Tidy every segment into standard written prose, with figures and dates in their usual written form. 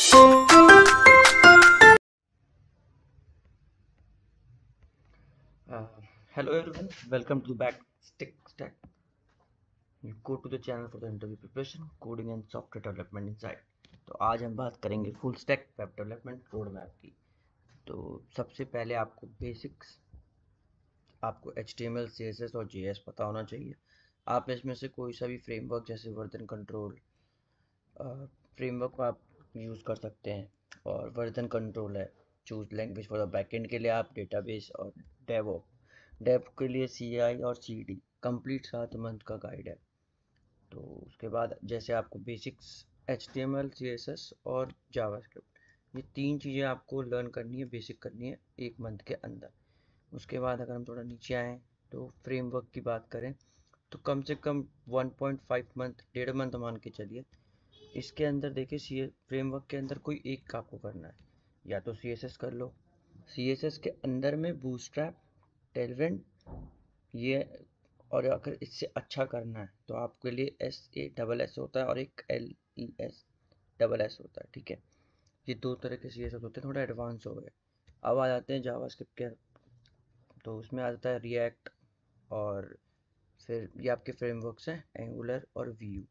Hello everyone, welcome to the Backstick Stack. You go to the channel for the interview preparation, coding and software development inside. तो आज हम बात करेंगे full stack web development road map की। तो सबसे पहले आपको बेसिक्स, आपको HTML, CSS और JS पता होना चाहिए। आप इसमें से कोई सा भी फ्रेमवर्क जैसे वर्जन कंट्रोल फ्रेमवर्क को आप यूज़ कर सकते हैं। और वर्जन कंट्रोल है, choose language for the backend के लिए आप डेटाबेस, और डेव के लिए CI और CD कंप्लीट 7 मंथ का गाइड है। तो उसके बाद जैसे आपको बेसिक्स HTML, CSS और जावास्क्रिप्ट, ये 3 चीज़ें आपको लर्न करनी है, बेसिक करनी है 1 मंथ के अंदर। उसके बाद अगर हम थोड़ा नीचे आएँ तो फ्रेमवर्क की बात करें तो कम से कम 1.5 मंथ, 1.5 मंथ मान के चलिए। इसके अंदर देखिए सी फ्रेमवर्क के अंदर कोई एक आपको करना है, या तो CSS कर लो। CSS के अंदर में बूटस्ट्रैप, टेलविंड, ये, और अगर इससे अच्छा करना है तो आपके लिए SAS होता है और एक LESS होता है, ठीक है। ये 2 तरह के CSS होते हैं, थोड़ा एडवांस हो गए। अब आ जाते हैं जावास्क्रिप्ट के, तो उसमें आ जाता है रिएक्ट, और फिर ये आपके फ्रेमवर्क्स हैं एंगुलर और Vue।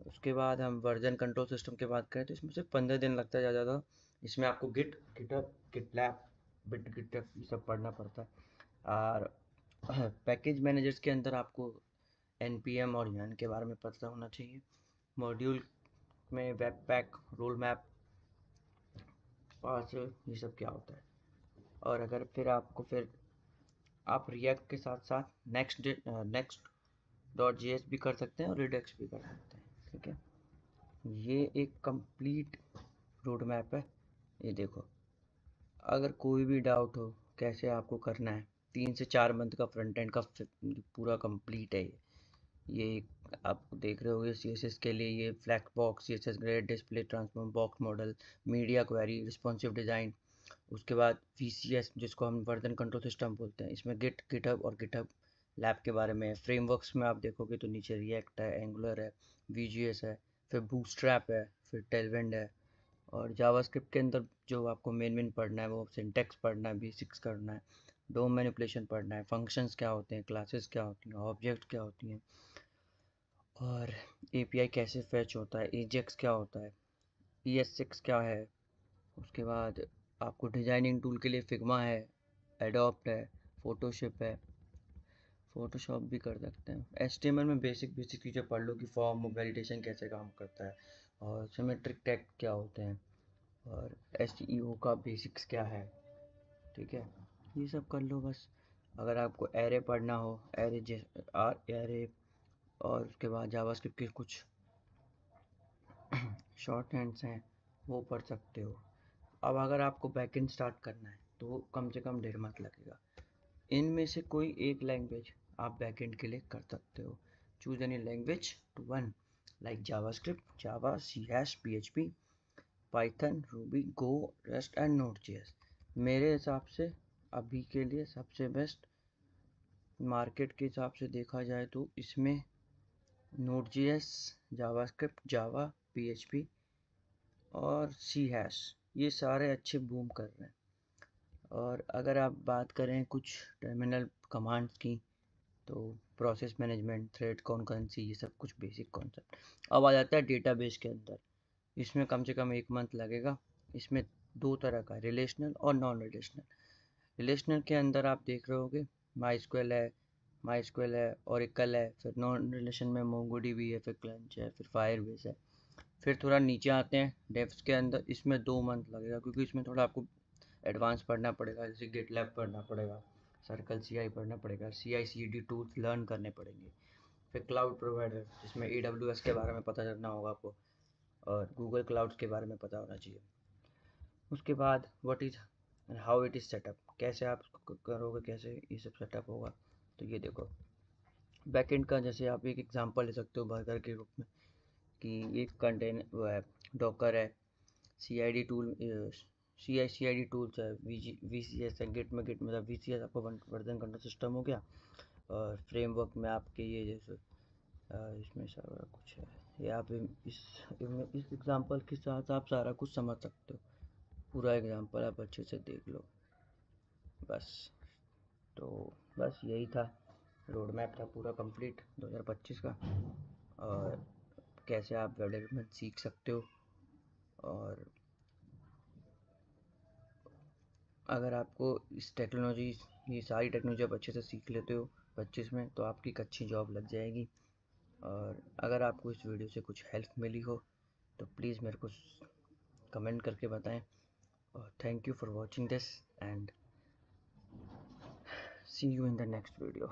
उसके बाद हम वर्जन कंट्रोल सिस्टम की बात करें तो इसमें से 15 दिन लगता है ज़्यादा। इसमें आपको गिटहब, गिटलैब, गिटहब ये सब पढ़ना पड़ता है। और पैकेज मैनेजर्स के अंदर आपको NPM और YARN के बारे में पता होना चाहिए। मॉड्यूल में वेब पैक, रोल मैप, पास, ये सब क्या होता है। और अगर फिर आपको फिर आप रिएक्ट के साथ साथ नेक्स्ट डॉट JS भी कर सकते हैं और रिडक्स भी कर सकते हैं, ठीक है। ये एक कंप्लीट रोड मैप है। ये देखो, अगर कोई भी डाउट हो कैसे आपको करना है, 3 से 4 मंथ का फ्रंट एंड का पूरा कंप्लीट है ये आप देख रहे होगे। CSS के लिए ये flag box, CSS grade, display transform, box model, media query, responsive design. उसके बाद VCS जिसको हम वर्जन कंट्रोल सिस्टम बोलते हैं, इसमें गिटहब और गिटहब लैब के बारे में है। फ्रेमवर्क्स में आप देखोगे तो नीचे रिएक्ट है, एंगुलर है, VGS है, फिर बूटस्ट्रैप है, फिर टेलविंड है। और जावास्क्रिप्ट के अंदर जो आपको मेन पढ़ना है वो सिंटैक्स पढ़ना है, बेसिक्स करना है, डोम मैनिपुलेशन पढ़ना है, फंक्शंस क्या होते हैं, क्लासेस क्या होती हैं, ऑब्जेक्ट क्या होती हैं, और API कैसे फैच होता है, एजेक्स क्या होता है, ES6 क्या है। उसके बाद आपको डिजाइनिंग टूल के लिए फिग्मा है, एडोप्ट है, फोटोशॉप है, फोटोशॉप भी कर सकते हैं। HTML में बेसिक चीज़ें पढ़ लो कि फॉर्म वैलिडेशन कैसे काम करता है, और सिमेट्रिक टैग क्या होते हैं, और SEO का बेसिक्स क्या है, ठीक है। ये सब कर लो बस। अगर आपको एरे पढ़ना हो, एरे, और उसके बाद जावास्क्रिप्ट के कुछ शॉर्ट हैंड्स हैं वो पढ़ सकते हो। अब अगर आपको बैकएंड स्टार्ट करना है तो कम से कम 1.5 मंथ लगेगा। इनमें से कोई एक लैंग्वेज आप बैकएंड के लिए कर सकते हो। Choose any language to one, like JavaScript, Java, C#, PHP, Python, Ruby, Go, Rust and Node.js. मेरे हिसाब से अभी के लिए सबसे बेस्ट, मार्केट के हिसाब से देखा जाए तो इसमें नोड.js, जावास्क्रिप्ट, जावा, PHP और C#, ये सारे अच्छे बूम कर रहे हैं। और अगर आप बात करें कुछ टर्मिनल कमांड्स की तो प्रोसेस मैनेजमेंट, थ्रेड कॉन्करेंसी, ये सब कुछ बेसिक कॉन्सेप्ट। अब आ जाता है डेटाबेस के अंदर। इसमें कम से कम 1 मंथ लगेगा। इसमें 2 तरह का, रिलेशनल और नॉन रिलेशनल। रिलेशनल के अंदर आप देख रहे होगे माई स्क्वेल है, ओरेकल है, फिर नॉन रिलेशन में मोंगोडीबी है, फिर क्लंच है, फिर फायरबेस है। फिर थोड़ा नीचे आते हैं डेव्स के अंदर, इसमें 2 मंथ लगेगा क्योंकि इसमें थोड़ा आपको एडवांस पढ़ना पड़ेगा, जैसे गिटलैब पढ़ना पड़ेगा, सर्कल CI पढ़ना पड़ेगा, CI/CD टूल्स लर्न करने पड़ेंगे। फिर क्लाउड प्रोवाइडर जिसमें AWS के बारे में पता करना होगा आपको, और गूगल क्लाउड्स के बारे में पता होना चाहिए। उसके बाद what is how it is setup, कैसे आप करोगे, कैसे ये सब सेटअप होगा। तो ये देखो बैकएंड का, जैसे आप एक एग्जांपल ले सकते हो बर्गर के रूप में, कि एक कंटेनर वो है, डॉकर है, CID टूल, CI/CD टूल्स है, VCS है, गिट में मतलब VCS आपको वर्जन कंट्रोल सिस्टम हो गया। और फ्रेमवर्क में आपके ये जैसे इसमें सारा कुछ है, यहाँ पे इस एग्जांपल के साथ आप सारा कुछ समझ सकते हो। पूरा एग्जांपल आप अच्छे से देख लो बस। तो बस यही था, रोड मैप था पूरा कंप्लीट 2025 का, और कैसे आप वेब डेवलपमेंट सीख सकते हो। और अगर आपको इस टेक्नोलॉजी, ये सारी टेक्नोलॉजी आप अच्छे से सीख लेते हो 25 में, तो आपकी एक अच्छी जॉब लग जाएगी। और अगर आपको इस वीडियो से कुछ हेल्प मिली हो तो प्लीज़ मेरे को कमेंट करके बताएं। और thank you for watching this and see you in the next video.